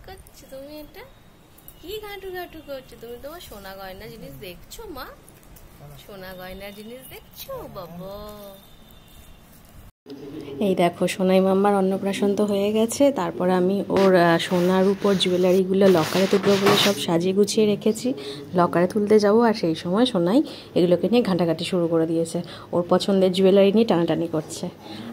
করছো তুমি? এটা কি ঘাটু ঘাটু করছো তুমি? তোমার সোনা গয়না জিনিস দেখছো মা? সোনা গয়নার জিনিস দেখছো বাবা? এই দেখো সোনাই মাম্মার অন্নপ্রাশন তো হয়ে গেছে। তারপর আমি ওর সোনার উপর জুয়েলারিগুলো লকারে তুলবো বলে সব সাজিয়ে গুছিয়ে রেখেছি। লকারে তুলতে যাব, আর সেই সময় সোনাই এগুলোকে নিয়ে ঘাঁটাঘাঁটি শুরু করে দিয়েছে। ওর পছন্দের জুয়েলারি নিয়ে টানাটানি করছে।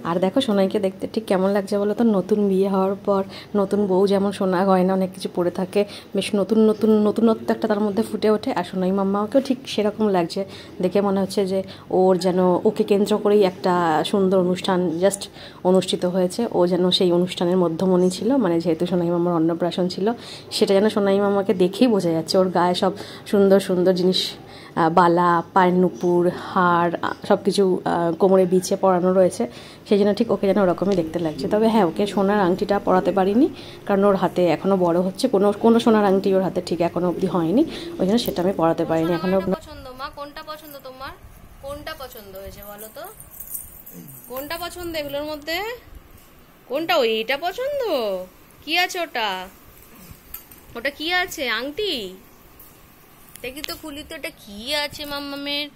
আর দেখো সোনাইকে দেখতে ঠিক কেমন লাগছে বলো তো? নতুন বিয়ে হওয়ার পর নতুন বউ যেমন সোনা গয়না অনেক কিছু পরে থাকে, বেশ নতুনত্ব একটা তার মধ্যে ফুটে ওঠে। আর সোনাই মাম্মাকেও ঠিক সেরকম লাগছে। দেখে মনে হচ্ছে যে ওর যেন ওকে কেন্দ্র করেই একটা সুন্দর অনুষ্ঠান জাস্ট অনুষ্ঠিত হয়েছে। ও যেন সেই অনুষ্ঠানের মধ্যমণি ছিল, মানে যেহেতু সোনাই মামার অন্নপ্রাশন ছিল, সেটা যেন সোনাই মামাকে দেখেই বোঝা যাচ্ছে। ওর গায়ে সব সুন্দর সুন্দর জিনিস, বালা, পায়ের নুপুর, হাড়, সব কিছু কোমরে বিছে পরানো রয়েছে। সেই জন্য ঠিক ওকে যেন ওরকমই দেখতে লাগছে। তবে হ্যাঁ, ওকে সোনার আংটিটা পরাতে পারিনি, কারণ ওর হাতে এখনও বড় হচ্ছে। কোনো সোনার আংটি ওর হাতে ঠিক এখনও অবধি হয়নি, ওই জন্য সেটা আমি পরাতে পারিনি এখনও। পছন্দ মা? কোনটা পছন্দ তোমার? কোনটা পছন্দ হয়েছে বলো তো? কোনটা পছন্দ এগুলোর মধ্যে? কোনটা? ওইটা পছন্দ? কি আছে ওটা? ওটা কি আছে? আংটি? দেখি তো, খুলি তো। ওটা কি আছে মাম্মামের?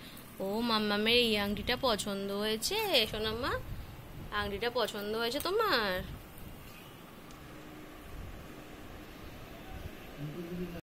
ও মাম্মামের এই আংটিটা পছন্দ হয়েছে সোনাম্মা? আংটিটা পছন্দ হয়েছে তোমার?